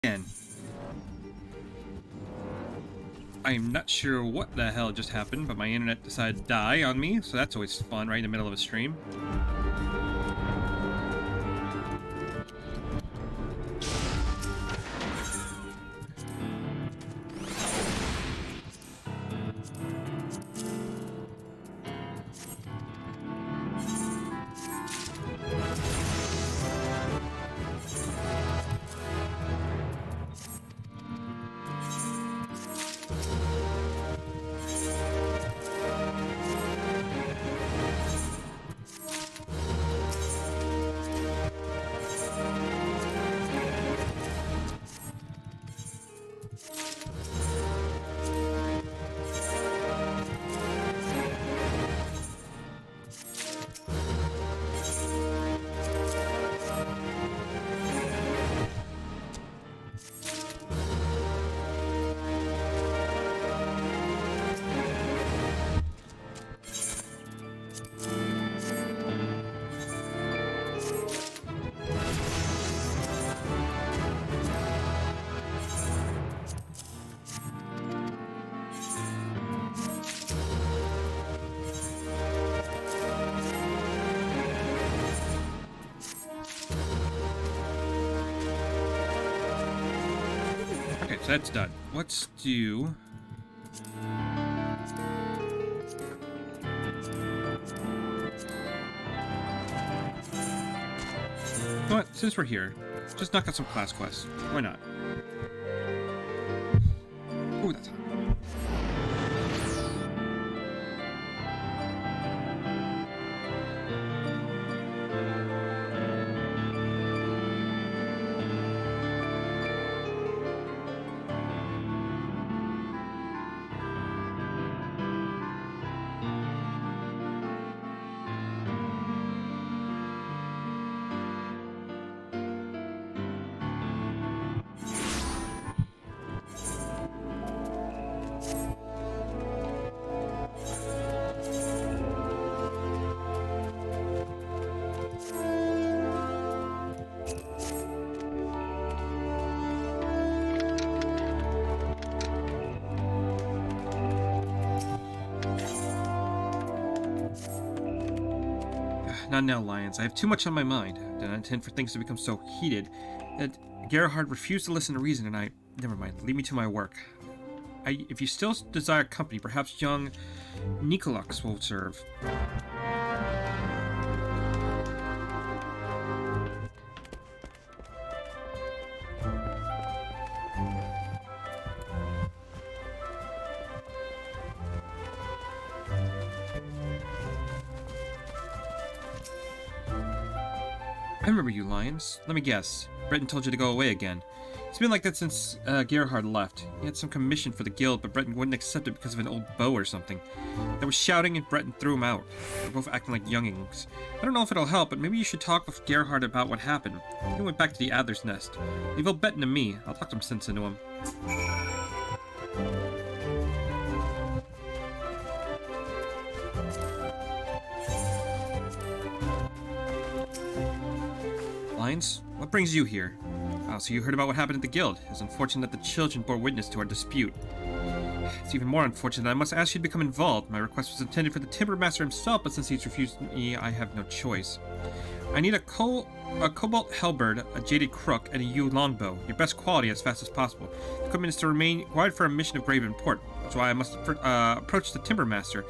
Again. I'm not sure what the hell just happened, but my internet decided to die on me, so that's always fun right in the middle of a stream. Okay, so that's done. Let's do... You know what? Since we're here, just knock out some class quests. Why not? Ooh, that's hot. Not now, Lions. I have too much on my mind. I did not intend for things to become so heated that Gerhard refused to listen to reason, and I... Never mind. Leave me to my work. If you still desire company, perhaps young Nikolux will serve. I remember you, Lions. Let me guess. Breton told you to go away again. It's been like that since Gerhard left. He had some commission for the guild, but Breton wouldn't accept it because of an old beau or something. There was shouting and Breton threw him out. They're both acting like youngings. I don't know if it'll help, but maybe you should talk with Gerhard about what happened. He went back to the Adler's Nest. Leave old Breton to me. I'll talk some sense into him. Lions, what brings you here? Oh, so you heard about what happened at the guild. It's unfortunate that the children bore witness to our dispute. It's even more unfortunate that I must ask you to become involved. My request was intended for the Timber Master himself, but since he's refused me, I have no choice. I need a cobalt halberd, a jaded crook, and a yew longbow. Your best quality as fast as possible. The equipment is to remain required for a mission of grave import. That's why I must approach the Timber Master.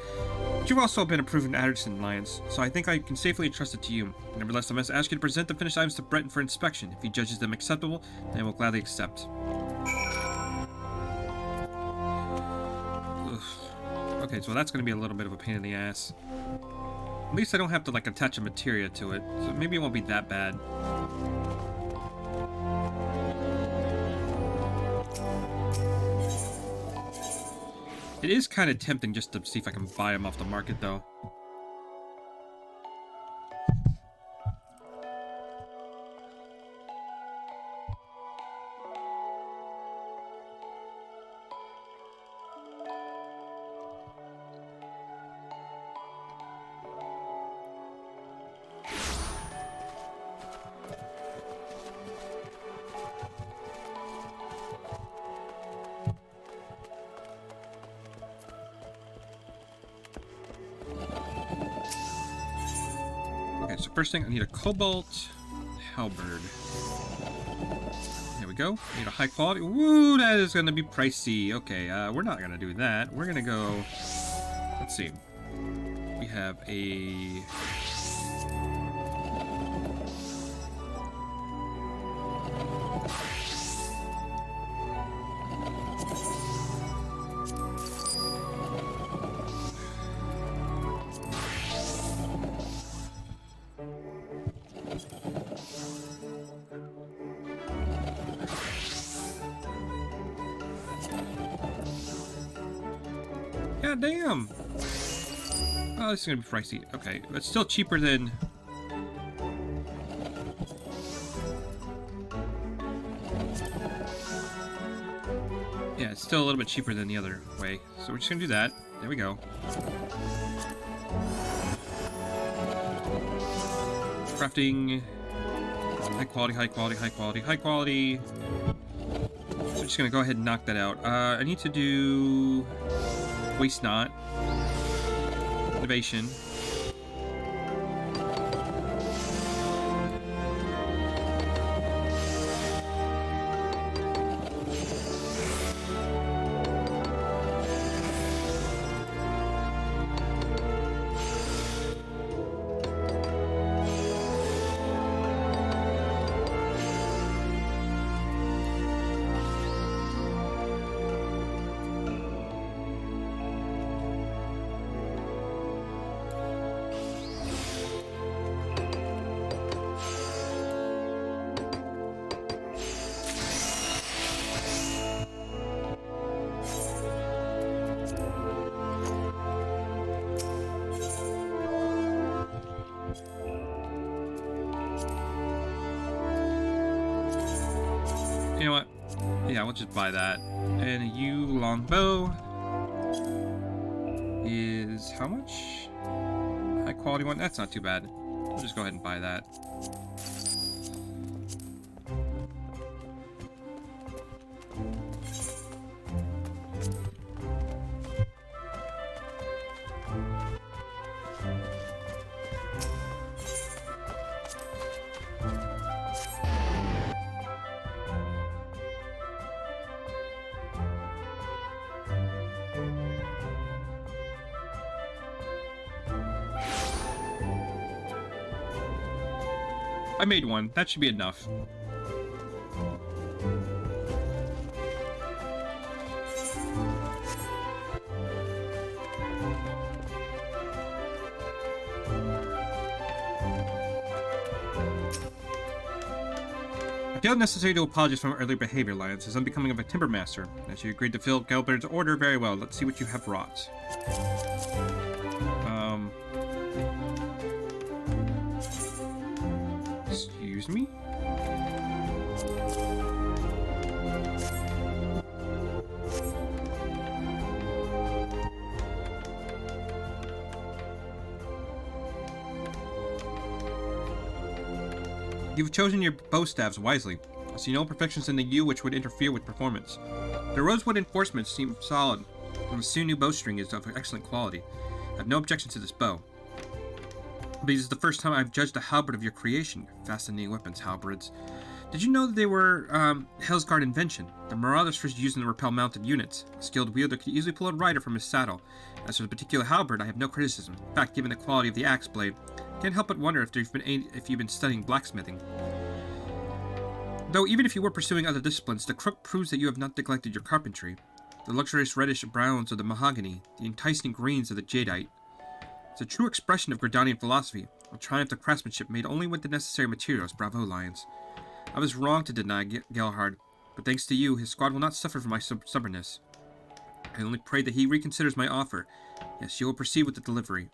But you've also been approved in Adderson, Lions, so I think I can safely entrust it to you. Nevertheless, I must ask you to present the finished items to Breton for inspection. If he judges them acceptable, then I will gladly accept. Ugh. Okay, so that's going to be a little bit of a pain in the ass. At least I don't have to, like, attach a materia to it, so maybe it won't be that bad. It is kind of tempting just to see if I can buy them off the market, though. first thing, I need a cobalt halberd. There we go. I need a high quality. Woo, that is going to be pricey. Okay, we're not going to do that. We're going to go... Let's see. We have a... God damn! Oh, this is gonna be pricey. Okay, that's still cheaper than... Yeah, it's still a little bit cheaper than the other way. So we're just gonna do that. There we go. Crafting. High quality, high quality, high quality, high quality. So we're just gonna go ahead and knock that out. I need to do... Waste not. Innovation. You know what? Yeah, we'll just buy that. And a yew longbow is how much? High quality one? That's not too bad. We'll just go ahead and buy that. I made one. That should be enough. I feel it necessary to apologize for my earlier behavior, Lions, as I'm becoming of a timber master. As you agreed to fill Galberd's order very well, let's see what you have wrought. Excuse me? You've chosen your bow staves wisely. I see no imperfections in the yew which would interfere with performance. The rosewood enforcements seem solid, and the sinew bowstring is of excellent quality. I have no objections to this bow. But this is the first time I've judged a halberd of your creation. Fascinating weapons, halberds. Did you know that they were Hellsguard invention? The Marauders first used them to repel mounted units. A skilled wielder could easily pull a rider from his saddle. As for the particular halberd, I have no criticism. In fact, given the quality of the axe blade, I can't help but wonder if you've been studying blacksmithing. Though even if you were pursuing other disciplines, the crook proves that you have not neglected your carpentry. The luxurious reddish browns of the mahogany, the enticing greens of the jadeite. It's a true expression of Gridanian philosophy, a triumph of craftsmanship made only with the necessary materials. Bravo, Lions. I was wrong to deny Gelhard, but thanks to you, his squad will not suffer from my stubbornness. I only pray that he reconsiders my offer. Yes, you will proceed with the delivery.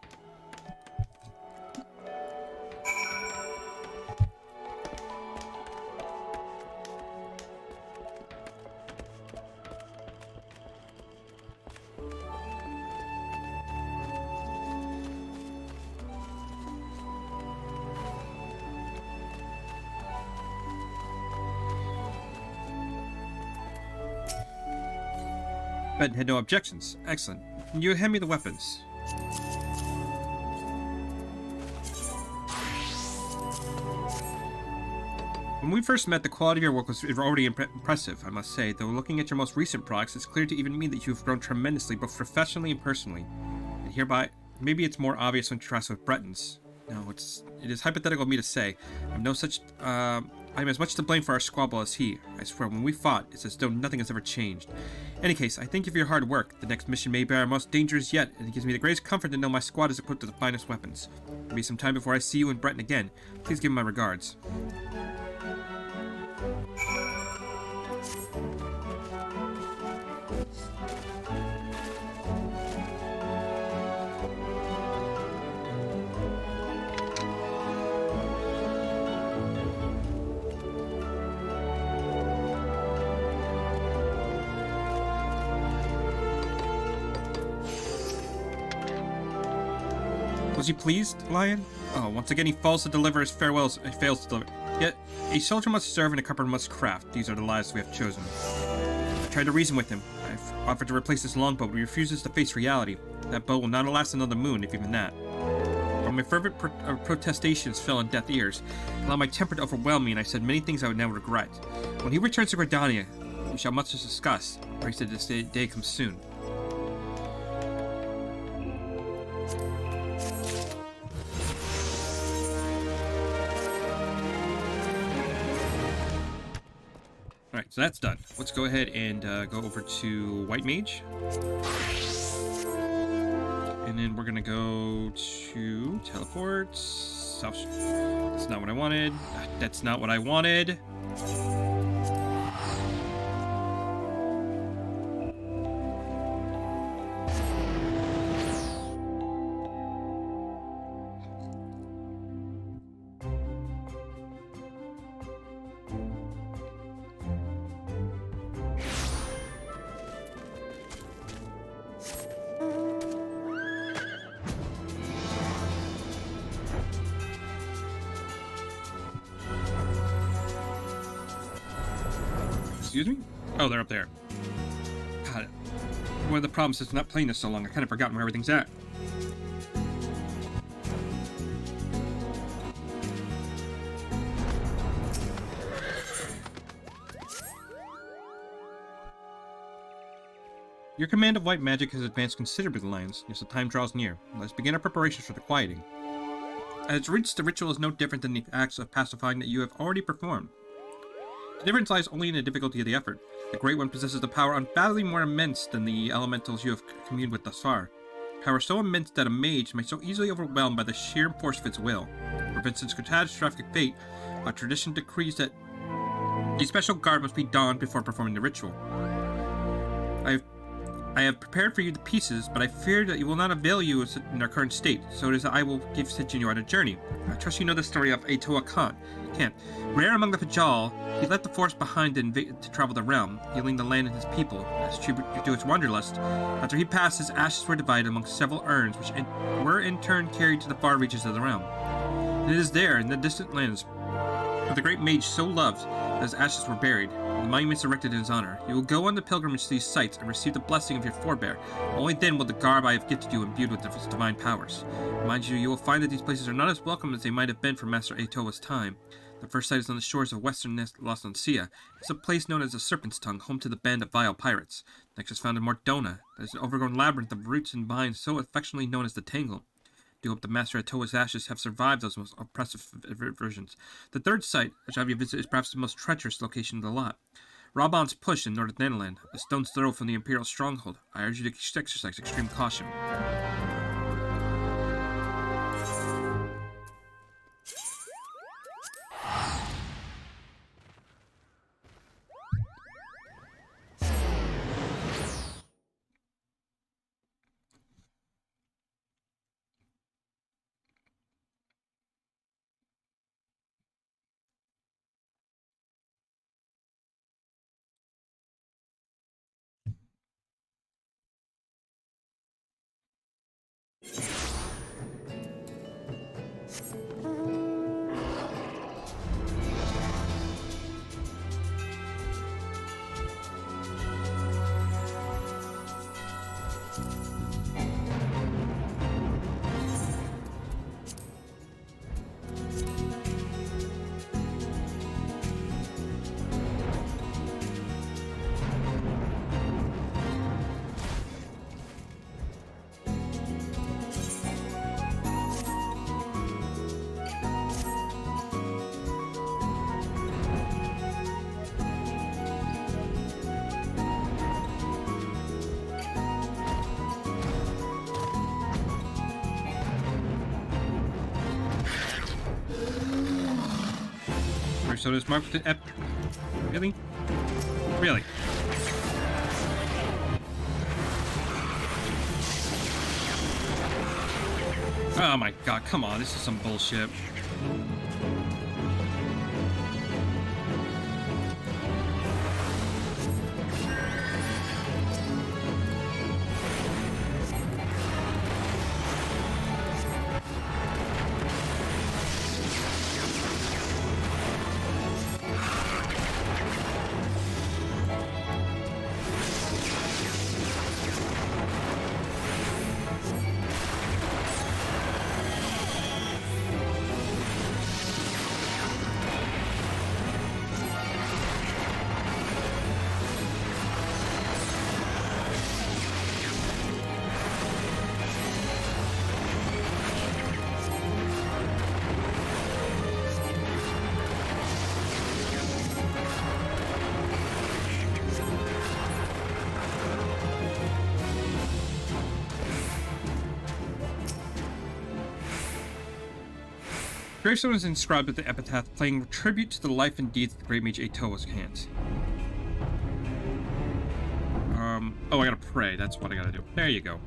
Ben had no objections. Excellent. Can you hand me the weapons? When we first met, the quality of your work was already impressive, I must say, though looking at your most recent products, it's clear to even me that you've grown tremendously, both professionally and personally. And hereby, maybe it's more obvious when contrasted with Breton's. No, it is hypothetical of me to say. I'm no such, I'm as much to blame for our squabble as he. I swear, when we fought, it's as though nothing has ever changed. In any case, I thank you for your hard work. The next mission may be our most dangerous yet, and it gives me the greatest comfort to know my squad is equipped with the finest weapons. It'll be some time before I see you and Breton again. Please give him my regards. Was he pleased, Lion? Oh, once again he fails to deliver his farewells. He fails to deliver. Yet, a soldier must serve and a carpenter must craft. These are the lives we have chosen. I tried to reason with him. I've offered to replace this longbow, but he refuses to face reality. That bow will not last another moon, if even that. But my fervent protestations fell on deaf ears, allowed my temper to overwhelm me, and I said many things I would now regret. When he returns to Gridania, we shall much discuss. For he said this day comes soon. Alright, so that's done. Let's go ahead and go over to White Mage. And then we're gonna go to Teleport. South. That's not what I wanted. That's not what I wanted. Excuse me? Oh, they're up there. God, one of the problems is not playing this so long. I kind of forgotten where everything's at. Your command of white magic has advanced considerably, Lions, as the time draws near. Let's begin our preparations for the quieting. As it's reached, the ritual is no different than the acts of pacifying that you have already performed. The difference lies only in the difficulty of the effort. The Great One possesses the power undoubtedly more immense than the elementals you have communed with thus far. Power so immense that a mage may so easily overwhelmed by the sheer force of its will. For Vincent's catastrophic fate, our tradition decrees that a special guard must be donned before performing the ritual. I have prepared for you the pieces, but I fear that it will not avail you in our current state, so it is I will give you on a journey. I trust you know the story of Eorzea Khan. Rare among the Pajal, he left the forest behind to travel the realm, healing the land and his people. As tribute to its wanderlust, after he passed, his ashes were divided among several urns, which were in turn carried to the far reaches of the realm. And it is there, in the distant lands, where the great mage so loved, that his ashes were buried, and the monuments erected in his honor. You will go on the pilgrimage to these sites and receive the blessing of your forebear. Only then will the garb I have gifted you imbued with its divine powers. Mind you will find that these places are not as welcome as they might have been for Master Eotoa's time. The first site is on the shores of western Losancia. It's a place known as the Serpent's Tongue, home to the band of vile pirates. Next is found in Mordona. There's an overgrown labyrinth of roots and vines so affectionately known as the Tangle. Do hope the Master Eotoa's ashes have survived those most oppressive versions. The third site, which I have visited, is perhaps the most treacherous location of the lot. Raban's Push in Northern Nanaland, a stone's throw from the Imperial stronghold. I urge you to exercise extreme caution. gravestone is marked with an Really? Really? Oh my god, come on, this is some bullshit. Gravestone is inscribed with the epitaph paying tribute to the life and deeds of the great mage Eorzea Kant. Oh, I gotta pray. That's what I gotta do. There you go.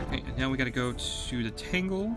Okay, and now we gotta go to the Tangle.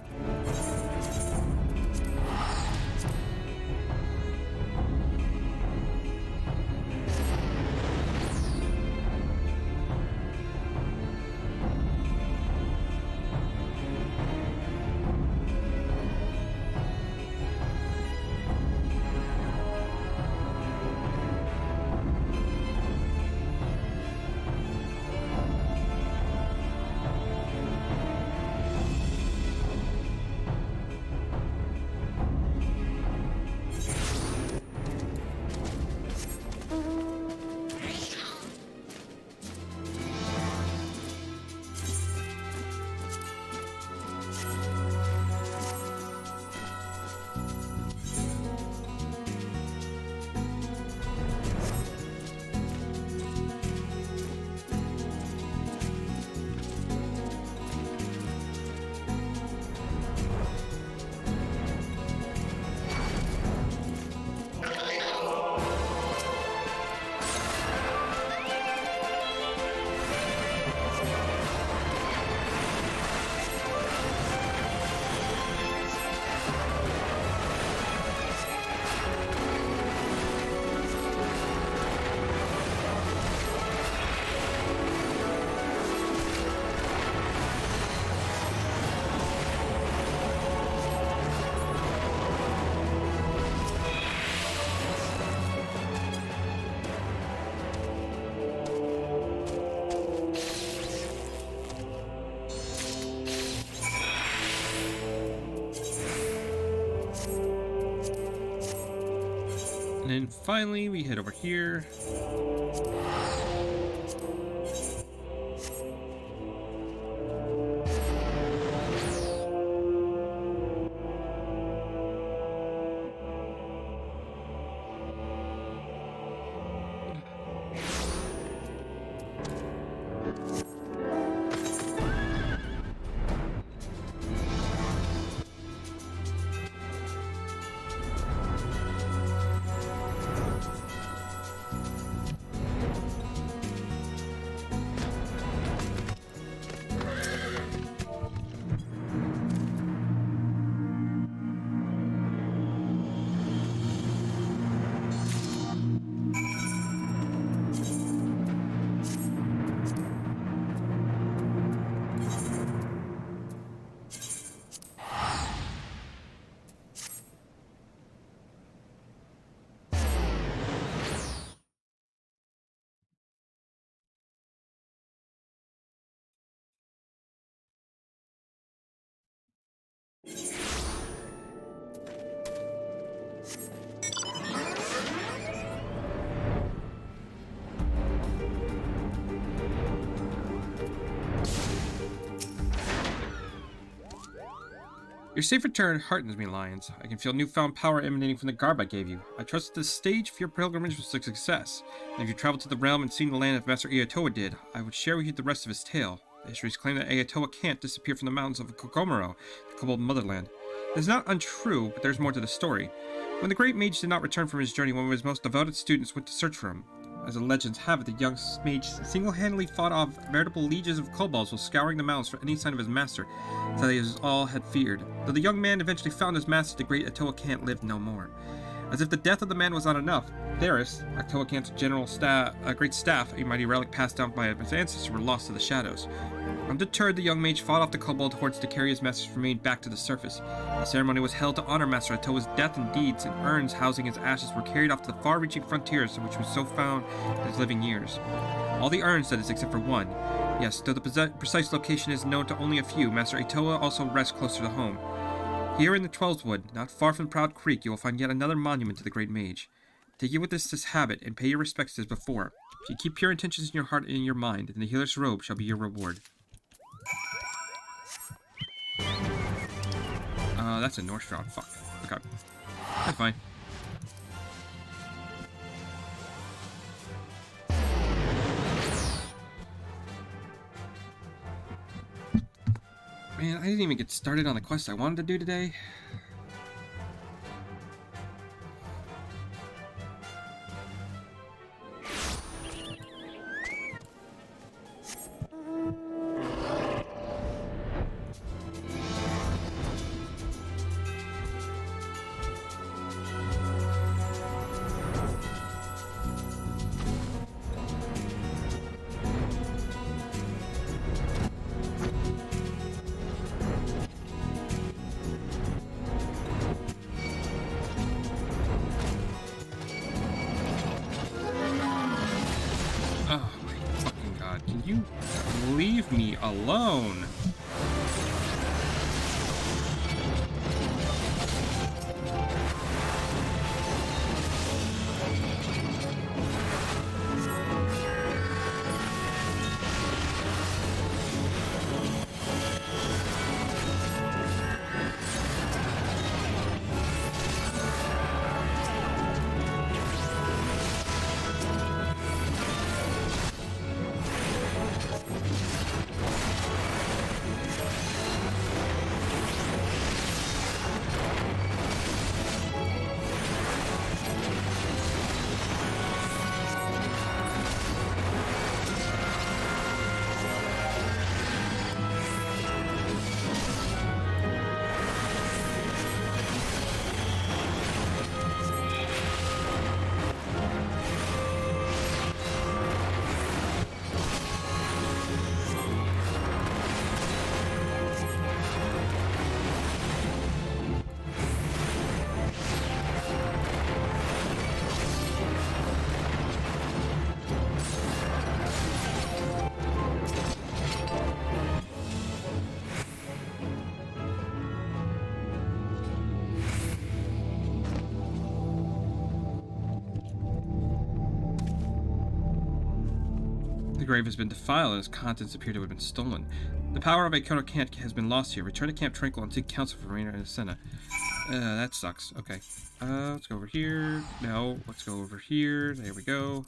And then finally, we head over here. Your safe return heartens me, Lions. I can feel newfound power emanating from the garb I gave you. I trust that the stage of your pilgrimage was a success, and if you traveled to the realm and seen the land as Master Eorzea did, I would share with you the rest of his tale. The histories claim that Eorzea can't disappear from the mountains of Kogomoro, the Kobold motherland. It is not untrue, but there's more to the story. When the great mage did not return from his journey, one of his most devoted students went to search for him. As the legends have it, the young mage single-handedly fought off veritable legions of kobolds while scouring the mountains for any sign of his master, so that is all had feared. Though the young man eventually found his master, the great Eorzea lived no more. As if the death of the man was not enough, Theris, Eorzea's great staff, a mighty relic passed down by his ancestors, were lost to the shadows. Undeterred, the young mage fought off the kobold hordes to carry his master's remains back to the surface. The ceremony was held to honor Master Eorzeia's death and deeds, and urns housing his ashes were carried off to the far-reaching frontiers in which was so found in his living years. All the urns, that is, except for one. Yes, though the precise location is known to only a few, Master Eorzea also rests closer to home. Here in the Twelveswood, not far from Proud Creek, you will find yet another monument to the great mage. Take it with this habit, and pay your respects as before. If you keep pure intentions in your heart and in your mind, then the healer's robe shall be your reward. That's a North Shroud. Fuck. Okay. That's fine. Man, I didn't even get started on the quest I wanted to do today. Leave me alone. The grave has been defiled and its contents appear to have been stolen. The power of a Eorzea has been lost here. Return to Camp Tranquil and seek counsel for Reina and Senna. That sucks. Okay. Let's go over here. No, let's go over here. There we go.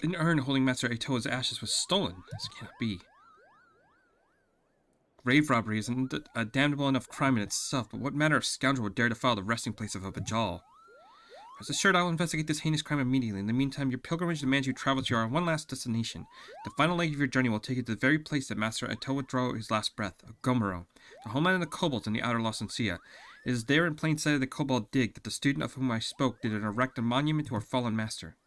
An urn holding Master Eorzea's ashes was stolen. This cannot be. Grave robbery isn't a damnable enough crime in itself, but what manner of scoundrel would dare defile the resting place of a Bajal? Rest assured, I will investigate this heinous crime immediately. In the meantime, your pilgrimage demands you travel to your one last destination. The final leg of your journey will take you to the very place that Master Eorzea drew his last breath, Kogomoro, the homeland of the kobolds in the outer Eorzea. It is there in plain sight of the kobold dig that the student of whom I spoke did erect a monument to our fallen master.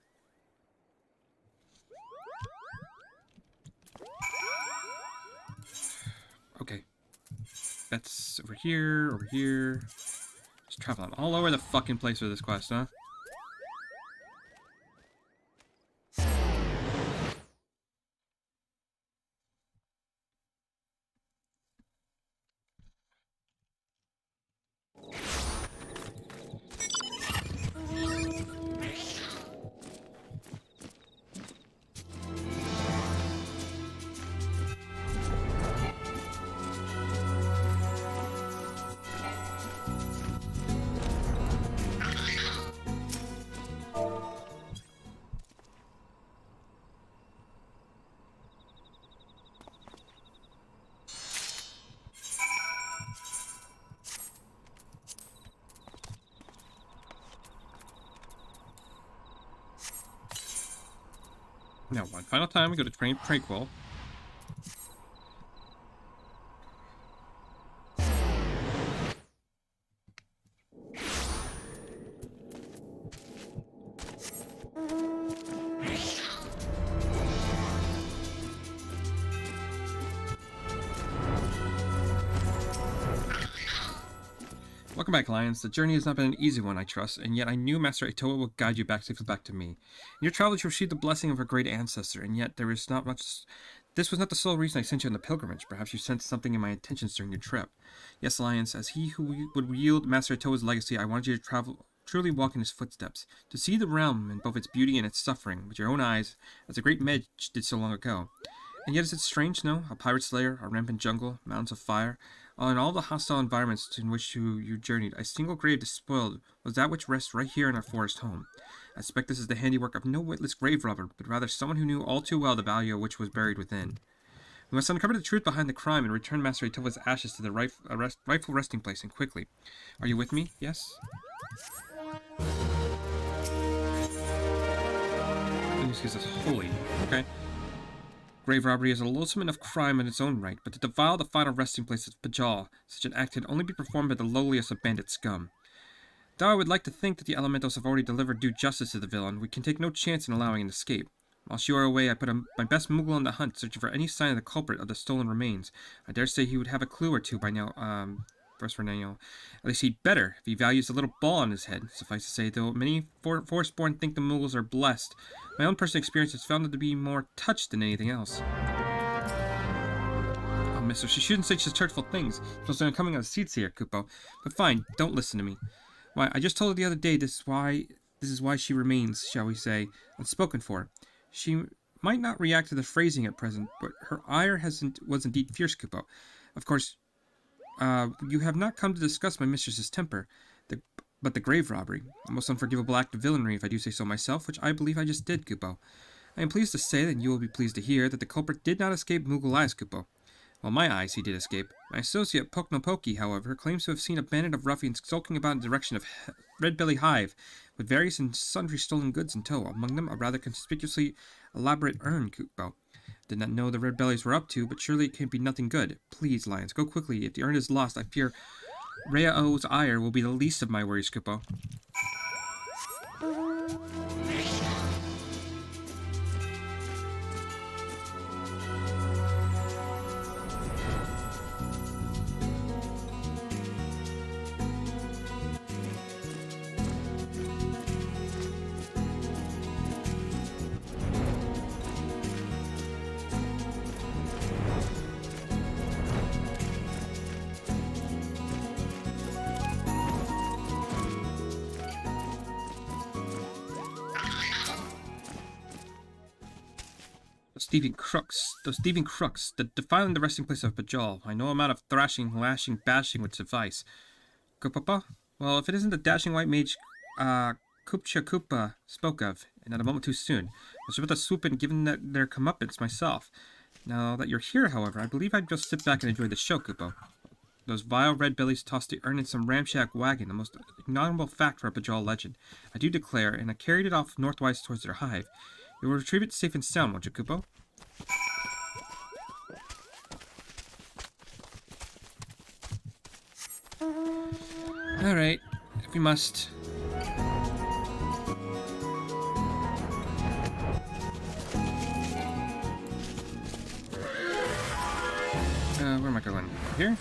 Okay. That's over here, over here. Just traveling all over the fucking place with this quest, huh? Now, one final time, we go to Tranquil. Welcome back, Lions. The journey has not been an easy one, I trust, and yet I knew Master Itoa would guide you safely back to me. In your travels, you received the blessing of a great ancestor, and yet there is not much. This was not the sole reason I sent you on the pilgrimage. Perhaps you sensed something in my intentions during your trip. Yes, Lions, as he who would wield Master Itoa's legacy, I wanted you to truly walk in his footsteps, to see the realm in both its beauty and its suffering with your own eyes, as the great mage did so long ago. And yet is it strange, no? A pirate slayer, a rampant jungle, mountains of fire, in all the hostile environments in which you journeyed, a single grave despoiled was that which rests right here in our forest home. I suspect this is the handiwork of no witless grave robber, but rather someone who knew all too well the value of which was buried within. We must uncover the truth behind the crime and return Master Itova's ashes to the rightful resting place, and quickly. Are you with me? Yes? Excuse us, holy. Okay. Grave robbery is a loathsome enough crime in its own right, but to defile the final resting place of Bajal, such an act can only be performed by the lowliest of bandit scum. Though I would like to think that the elementals have already delivered due justice to the villain, we can take no chance in allowing an escape. Whilst you are away, I put my best Moogle on the hunt, searching for any sign of the culprit of the stolen remains. I dare say he would have a clue or two by now, First Fernando. At least he'd better, if he values a little ball on his head. Suffice to say, though many Forestborn think the Moogles are blessed, my own personal experience has found them to be more touched than anything else. Oh, mister, she shouldn't say such hurtful things. She's I'm coming out of seats here, Kupo. But fine, don't listen to me. Why, I just told her the other day this is why she remains, shall we say, unspoken for. She might not react to the phrasing at present, but her ire was indeed fierce, Kupo. Of course, you have not come to discuss my mistress's temper, but the grave robbery, a most unforgivable act of villainy, if I do say so myself, which I believe I just did, Kupo. I am pleased to say, and you will be pleased to hear, that the culprit did not escape Moogle eyes, Kupo. Well, my eyes he did escape. My associate, Poknopoki, however, claims to have seen a bandit of ruffians skulking about in the direction of Red Belly Hive, with various and sundry stolen goods in tow, among them a rather conspicuously elaborate urn, Kupo. Did not know the Red Bellies were up to, but surely it can't be nothing good. Please, Lions, go quickly. If the urn is lost, I fear Reao's ire will be the least of my worries, Kupo. Those thieving crooks, defiling the resting place of Bajal. I know amount of thrashing, lashing, bashing would suffice. Kupapa? Well, if it isn't the dashing white mage, Kupcha Kupa spoke of, and not a moment too soon. I was about to swoop in given that their comeuppance myself. Now that you're here, however, I believe I'd just sit back and enjoy the show, Kupo. Those vile red bellies tossed the urn in some ramshack wagon, a most ignoble fact for a Bajal legend. I do declare, and I carried it off northwise towards their hive. You will retrieve it safe and sound, won't you, Kupo? Alright, if we must. Where am I going? Here?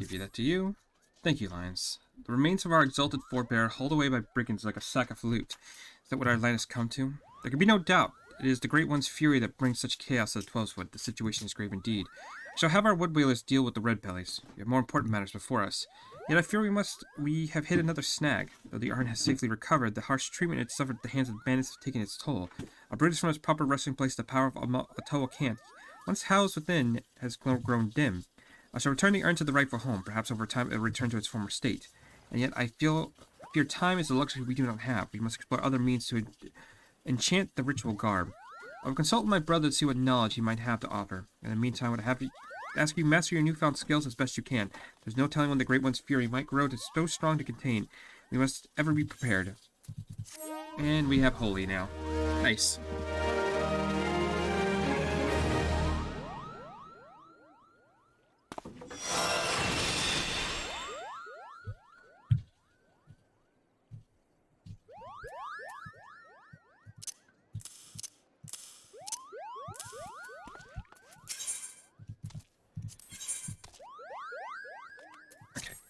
Give you that to you. Thank you, Lions. The remains of our exalted forebear hauled away by brigands like a sack of loot. Is that what our land has come to? There can be no doubt. It is the Great One's fury that brings such chaos to the Twelveswood. The situation is grave indeed. I shall have our wood whalers deal with the red bellies. We have more important matters before us. Yet I fear we have hit another snag. Though the Arn has safely recovered, the harsh treatment it suffered at the hands of the bandits has taken its toll. Uprooted from its proper resting place, the power of Ottawa Camp, once housed within, has grown dim. I shall return the urn to the rightful home. Perhaps over time it will return to its former state. And yet I fear time is a luxury we do not have. We must explore other means to enchant the ritual garb. I will consult with my brother to see what knowledge he might have to offer. In the meantime, I would have to ask you to master your newfound skills as best you can. There's no telling when the Great One's fury might grow to so strong to contain. We must ever be prepared. And we have Holy now. Nice.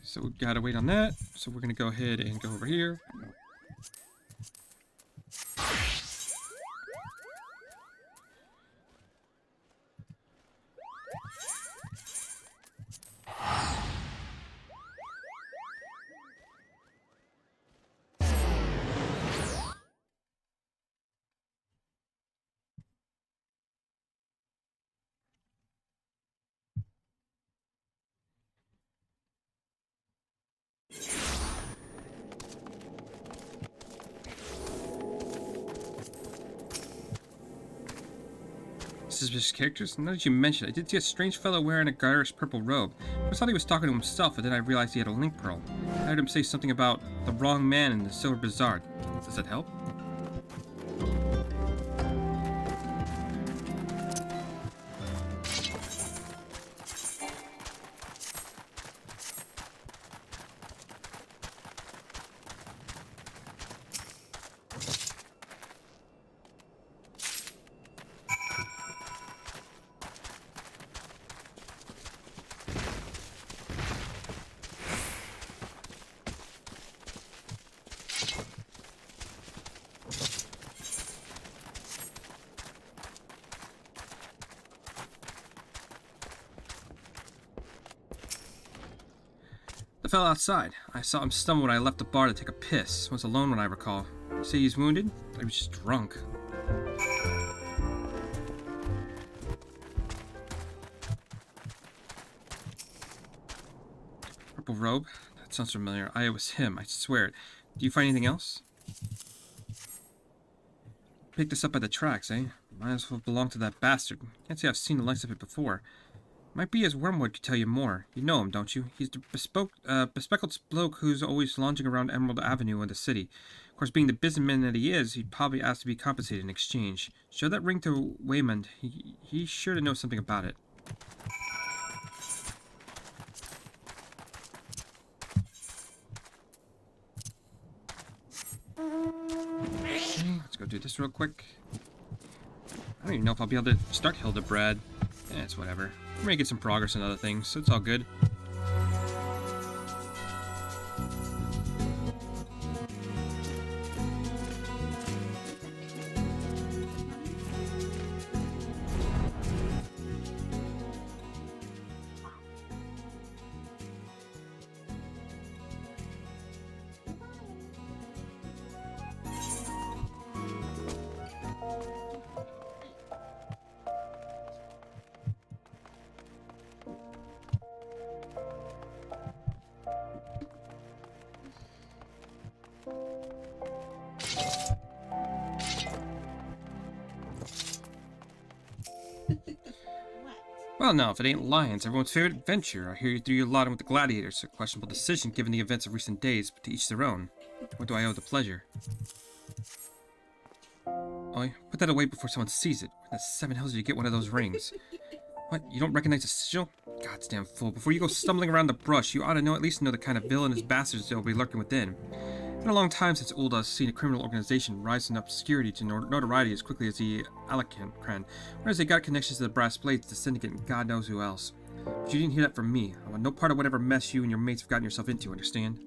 So we gotta wait on that. So we're gonna go ahead and go over here. Suspicious characters? Now that you mention it, I did see a strange fellow wearing a garish purple robe. I thought he was talking to himself, but then I realized he had a link pearl. I heard him say something about the wrong man in the Silver Bazaar. Does that help? The fellow outside. I saw him stumble when I left the bar to take a piss. Was alone when I recall. You say he's wounded? I was just drunk. Purple robe? That sounds familiar. It was him, I swear it. Do you find anything else? Picked this up by the tracks, eh? Might as well belong to that bastard. Can't say I've seen the likes of it before. Might be as Wormwood could tell you more. You know him, don't you? He's the bespectacled bloke who's always lounging around Emerald Avenue in the city. Of course, being the businessman that he is, he'd probably ask to be compensated in exchange. Show that ring to Waymond. He's sure to know something about it. Okay, let's go do this real quick. I don't even know if I'll be able to start Hildebrand. It's whatever. We're gonna get some progress on other things, so it's all good. Well, now, if it ain't Lions, everyone's favorite adventure. I hear you threw your lot in with the gladiators. A questionable decision given the events of recent days, but to each their own. What do I owe the pleasure? Oh, put that away before someone sees it. Where the seven hells did you get one of those rings? What, you don't recognize the sigil? Goddamn fool. Before you go stumbling around the brush, you ought to at least know the kind of villainous bastards that will be lurking within. It's been a long time since Ulda's seen a criminal organization rise in obscurity to notoriety as quickly as the Alakran, whereas they got connections to the Brass Blades, the Syndicate, and God knows who else. But you didn't hear that from me. I want no part of whatever mess you and your mates have gotten yourself into, understand?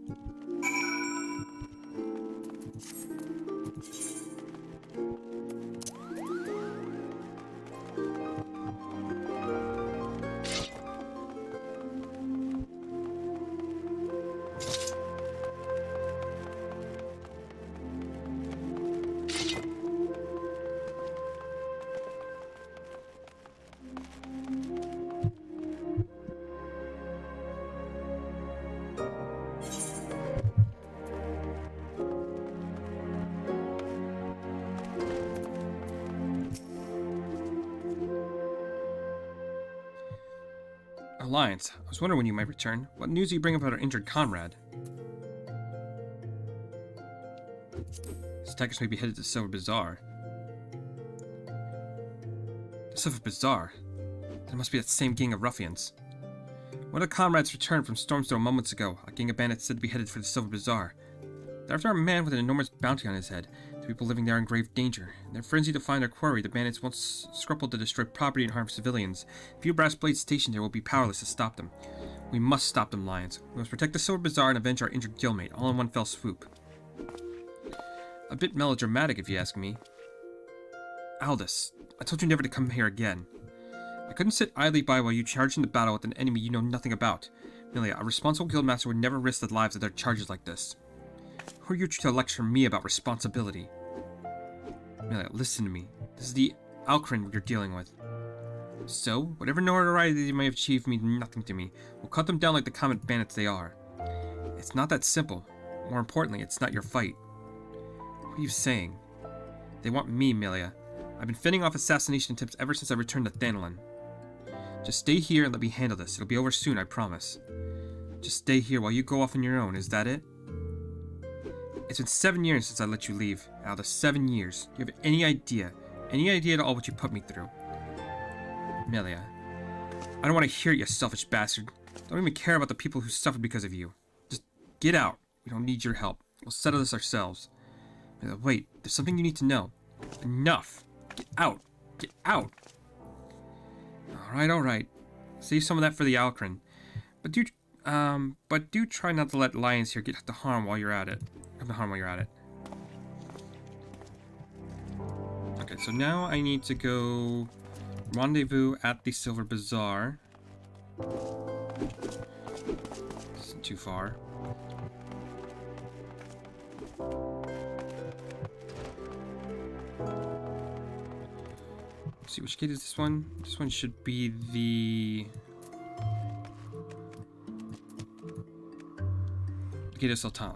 Alliance, I was wondering when you might return. What news do you bring about our injured comrade? His attackers may be headed to the Silver Bazaar. The Silver Bazaar? That must be that same gang of ruffians. One of the comrades returned from Stormstone moments ago. A gang of bandits said to be headed for the Silver Bazaar. They're after a man with an enormous bounty on his head. The people living there are in grave danger. In their frenzy to find their quarry, the bandits won't scruple to destroy property and harm civilians. Few brass blades stationed there will be powerless to stop them. We must stop them, Lions. We must protect the Silver Bazaar and avenge our injured guildmate, all in one fell swoop. A bit melodramatic, if you ask me. Aldous, I told you never to come here again. I couldn't sit idly by while you charged into battle with an enemy you know nothing about. Melia, a responsible guildmaster would never risk the lives of their charges like this. Who are you to lecture me about responsibility? Melia, listen to me. This is the Alcrin you're dealing with. So, whatever notoriety they may have achieved means nothing to me. We'll cut them down like the common bandits they are. It's not that simple. More importantly, it's not your fight. What are you saying? They want me, Melia. I've been fending off assassination attempts ever since I returned to Thanalin. Just stay here and let me handle this. It'll be over soon, I promise. Just stay here while you go off on your own, is that it? It's been 7 years since I let you leave. Aldous, 7 years. Do you have any idea at all what you put me through? Melia, I don't want to hear it, you selfish bastard. Don't even care about the people who suffered because of you. Just get out. We don't need your help. We'll settle this ourselves. Melia, wait, there's something you need to know. Enough. Get out. Get out. Alright. Save some of that for the Alcrin. But do try not to let Lions here get to harm while you're at it. Okay, so now I need to go rendezvous at the Silver Bazaar. This isn't too far. Let's see, which gate is this one? This one should be the Gate of Sultan.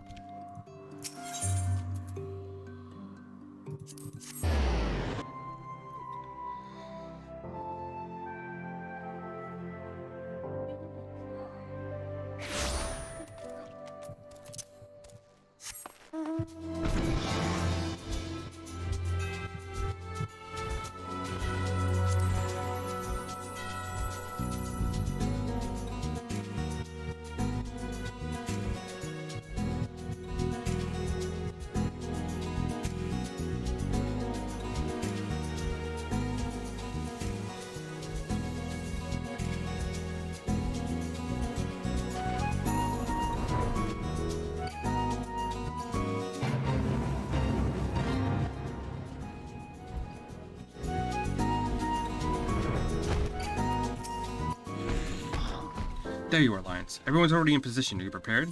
There you are, Lions. Everyone's already in position. Are you prepared?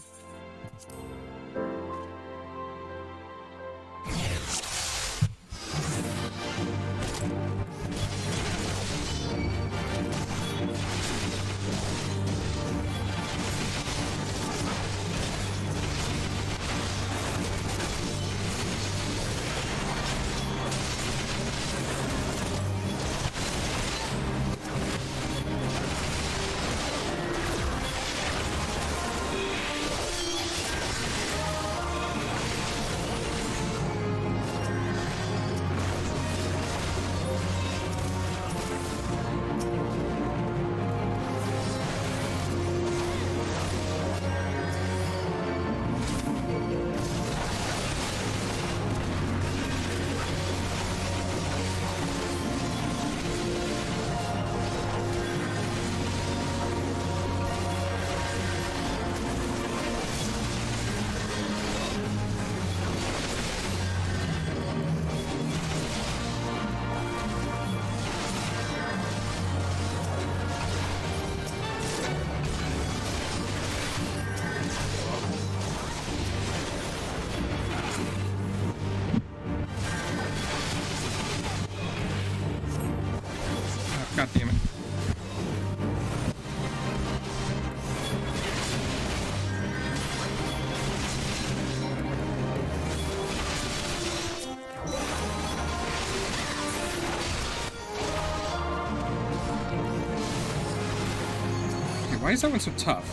Why is that one so tough?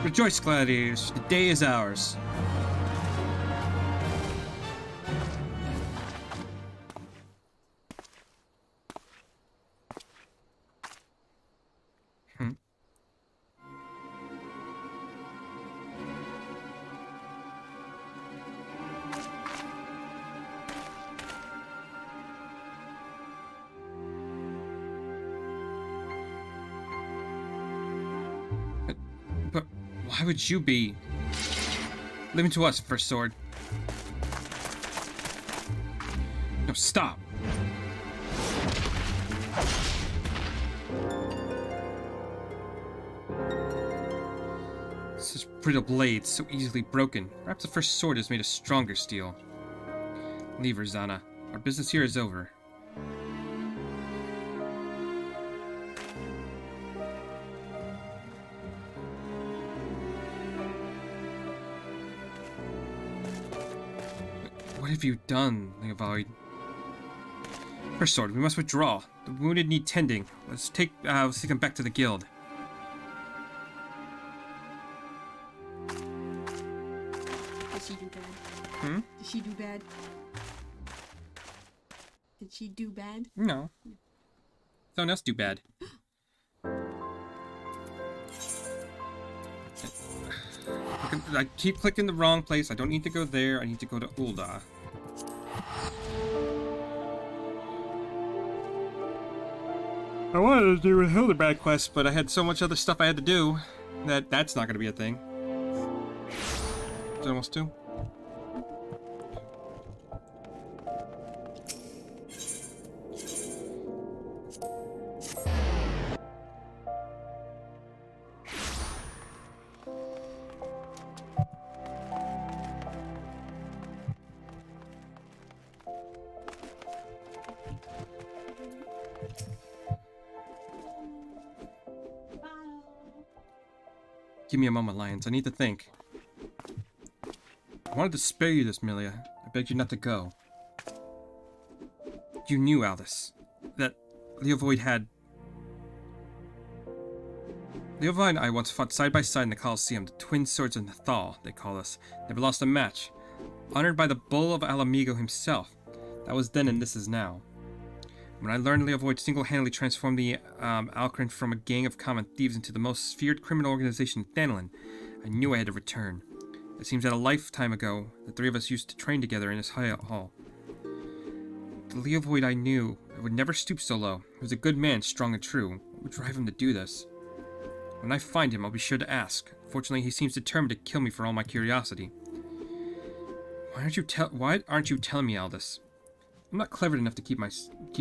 Rejoice, gladiators, the day is ours. But why would you be? Leave it to us, First Sword. No, stop! Such brittle blades, so easily broken. Perhaps the First Sword is made of stronger steel. Leave her, Zana. Our business here is over. What have you done, Leovold? First Sword, we must withdraw. The wounded need tending. Let's take them back to the guild. Did she do bad? Hmm? Did she do bad? Did she do bad? No. Someone else do bad. I keep clicking the wrong place. I don't need to go there. I need to go to Ul'dah. I wanted to do a Hildebrand quest, but I had so much other stuff I had to do that that's not going to be a thing. Is it almost 2? Give me a moment, Lions. I need to think. I wanted to spare you this, Milia. I begged you not to go. You knew, Aldous, that Leovold had... Leovold and I once fought side by side in the Colosseum, the twin swords in the Thaw, they call us. Never lost a match. Honored by the Bull of Alamigo himself. That was then and this is now. When I learned Leovold single-handedly transformed the Alcrin from a gang of common thieves into the most feared criminal organization in Thanlin, I knew I had to return. It seems that a lifetime ago, the three of us used to train together in this hall. The Leovold I knew would never stoop so low. He was a good man, strong and true. What would drive him to do this? When I find him, I'll be sure to ask. Fortunately, he seems determined to kill me for all my curiosity. Why aren't you telling me, Aldous? I'm not clever enough to keep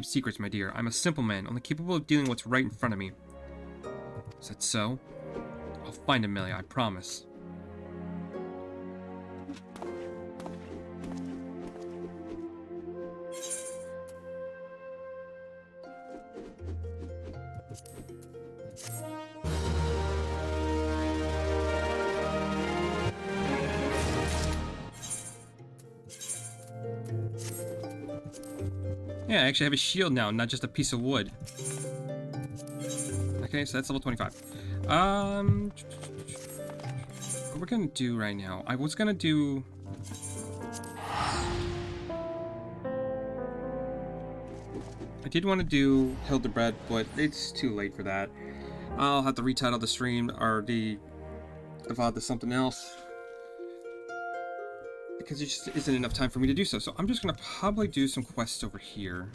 secrets, my dear. I'm a simple man, only capable of dealing what's right in front of me. Is that so? I'll find him, Millie, I promise. Yeah, I actually have a shield now, not just a piece of wood. Okay, so that's level 25. What we're gonna do right now, I was gonna do... I did want to do Hildebrand, but it's too late for that. I'll have to retitle the stream, or the VOD to something else. Because there just isn't enough time for me to do so. So I'm just going to probably do some quests over here.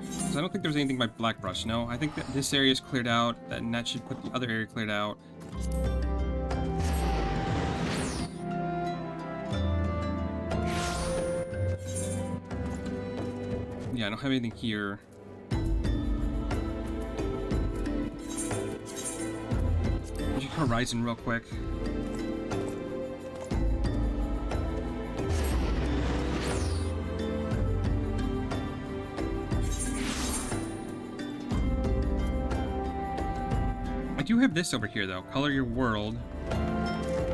Because I don't think there's anything by Blackbrush. No, I think that this area is cleared out, and that should put the other area cleared out. Yeah, I don't have anything here. Horizon real quick. I do have this over here though. Color your world.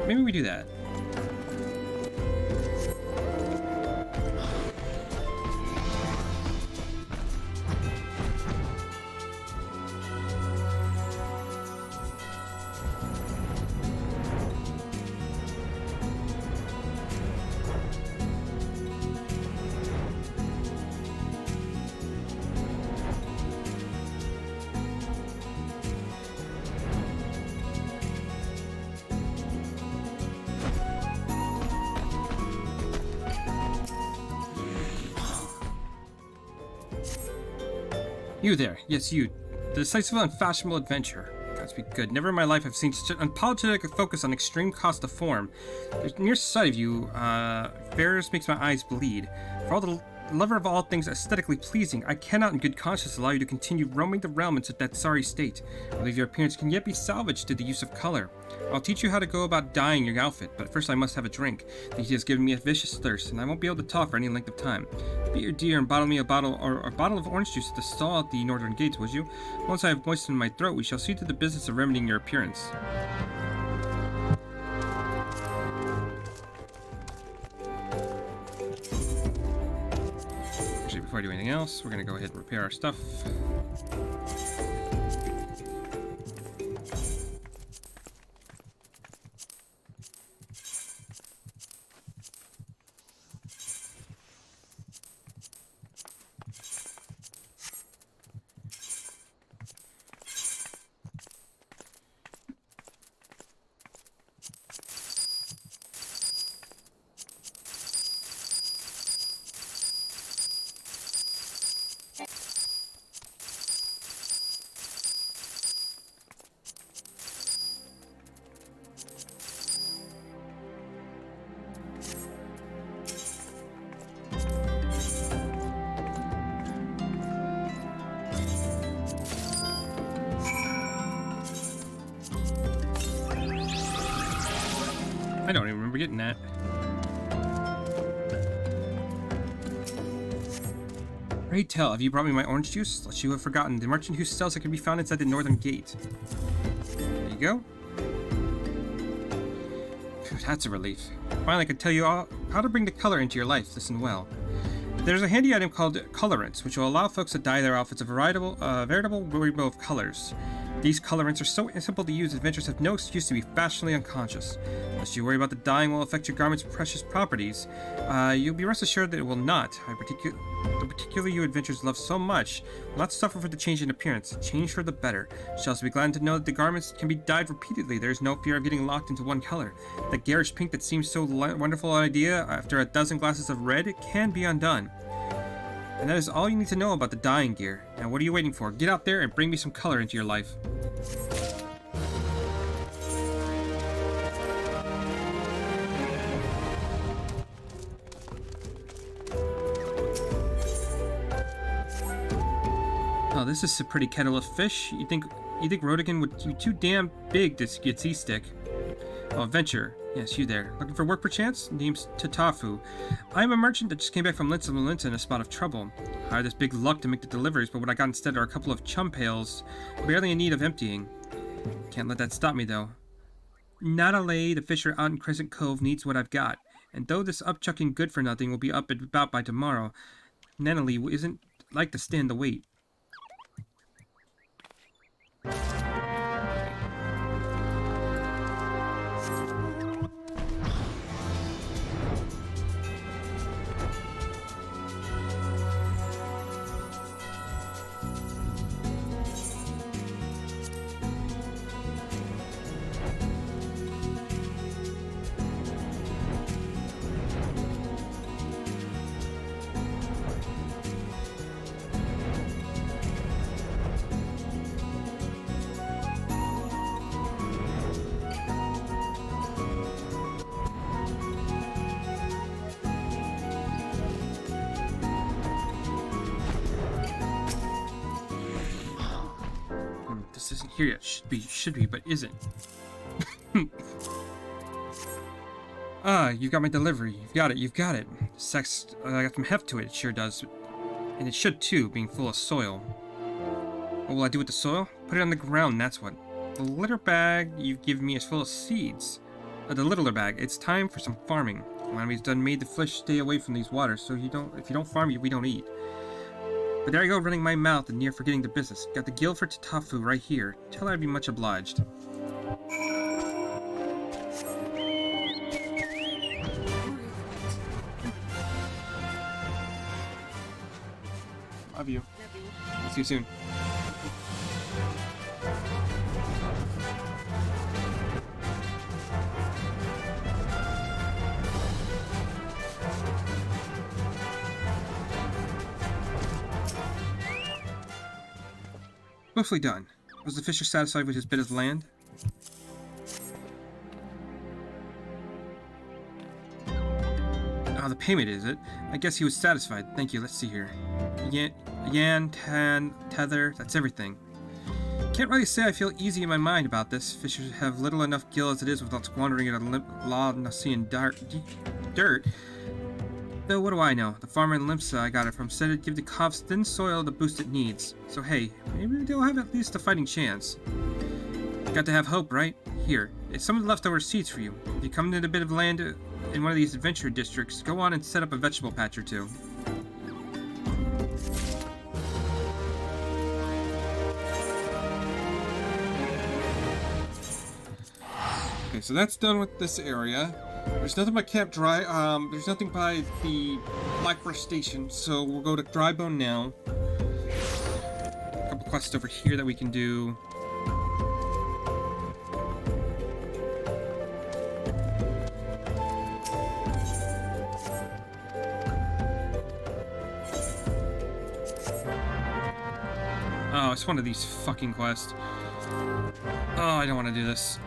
Maybe we do that. You there. Yes, you. The decisive and fashionable adventure. Gotta be good. Never in my life have seen such an unapologetic focus on extreme cost of form. The near sight of you, fairs makes my eyes bleed. For all the lover of all things aesthetically pleasing, I cannot in good conscience allow you to continue roaming the realm in that sorry state. I believe your appearance can yet be salvaged through the use of color. I'll teach you how to go about dyeing your outfit, but first I must have a drink. The heat has given me a vicious thirst, and I won't be able to talk for any length of time. Be your dear and bottle me a bottle of orange juice at the stall at the northern gates, would you? Once I have moistened my throat, we shall see to the business of remedying your appearance. Actually, before I do anything else, we're gonna go ahead and repair our stuff. I don't even remember getting that. Pray tell, have you brought me my orange juice? Lest you have forgotten, the merchant who sells it can be found inside the northern gate. There you go. Phew, that's a relief. Finally, I can tell you all how to bring the color into your life. Listen well. There's a handy item called colorants, which will allow folks to dye their outfits a veritable rainbow of colors. These colorants are so simple to use, adventurers have no excuse to be fashionably unconscious. Unless you worry about the dyeing will affect your garment's precious properties, you'll be rest assured that it will not. Particularly you adventurers love so much will not suffer for the change in appearance. Change for the better. Shall also be glad to know that the garments can be dyed repeatedly. There is no fear of getting locked into one color. That garish pink that seems so wonderful an idea after a dozen glasses of red, it can be undone. And that is all you need to know about the dyeing gear. Now what are you waiting for? Get out there and bring me some color into your life. Oh, this is a pretty kettle of fish. You think Rodigan would be too damn big to get seasick? Oh, adventure. Yes, you there. Looking for work perchance? Name's Tatafu. I am a merchant that just came back from Linsa in a spot of trouble. I hired this big luck to make the deliveries, but what I got instead are a couple of chum pails, barely in need of emptying. Can't let that stop me, though. Nadalay, the fisher out in Crescent Cove, needs what I've got. And though this upchucking good-for-nothing will be up and about by tomorrow, Nanali isn't like to stand the wait. This isn't here yet. Should be, but isn't. Ah, you got my delivery. You've got it. Sex, got some heft to it. It sure does. And it should too, being full of soil. What will I do with the soil? Put it on the ground, that's what. The litter bag you've given me is full of seeds. The littler bag. It's time for some farming. Mommy's done made the fish stay away from these waters, so if you don't farm, we don't eat. But there I go, running my mouth and near forgetting the business. Got the gill for Tatafu right here. Tell her I'd be much obliged. Love you. See you soon. Mostly done. Was the fisher satisfied with his bit of land? Ah, the payment, is it? I guess he was satisfied. Thank you. Let's see here. Yan, tan, tether, that's everything. Can't really say I feel easy in my mind about this. Fishers have little enough gill as it is without squandering it on Nasian dirt. Though what do I know? The farmer in Limsa I got it from said it'd give the cobs thin soil the boost it needs. So hey, maybe they'll have at least a fighting chance. Got to have hope, right? Here, it's some of the leftover seeds for you. If you come into a bit of land in one of these adventure districts, go on and set up a vegetable patch or two. Okay, so that's done with this area. There's nothing by Camp Dry. There's nothing by the Blackbird Station, so we'll go to Drybone now. A couple quests over here that we can do. Oh, it's one of these fucking quests. Oh, I don't want to do this.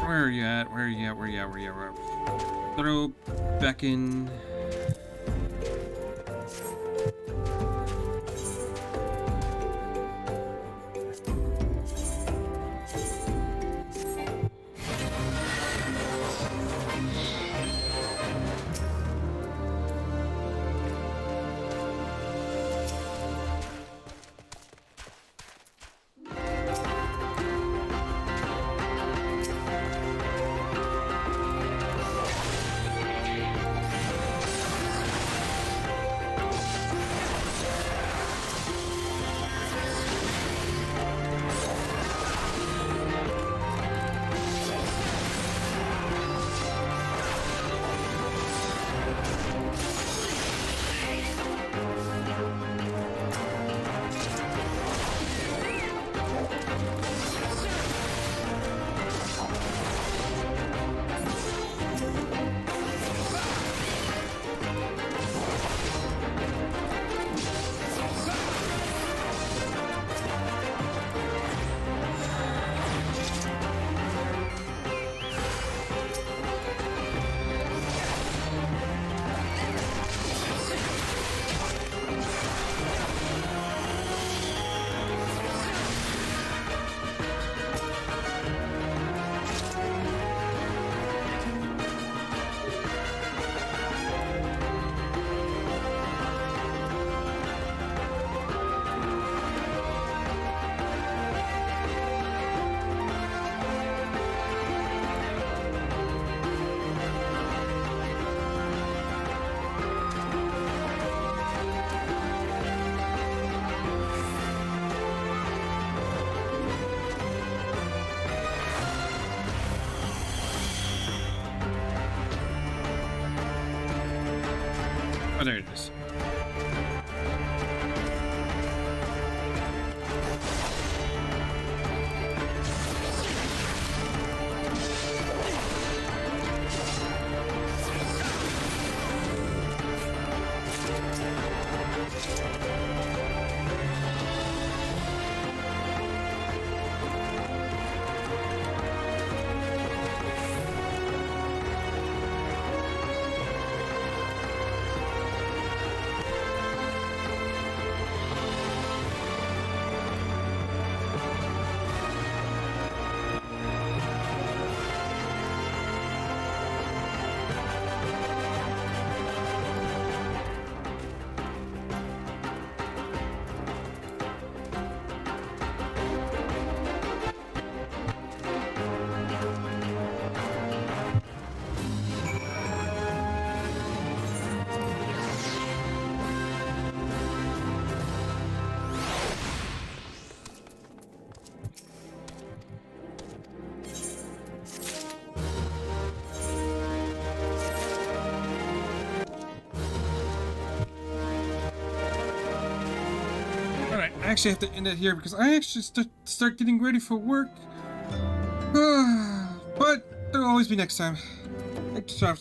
Where are you at? Where are you at? Where are you at? Where are you at? Where are you at? Throw, beckon. Oh, there it is. I actually have to end it here because I actually start getting ready for work. But there'll always be next time. Thanks for stopping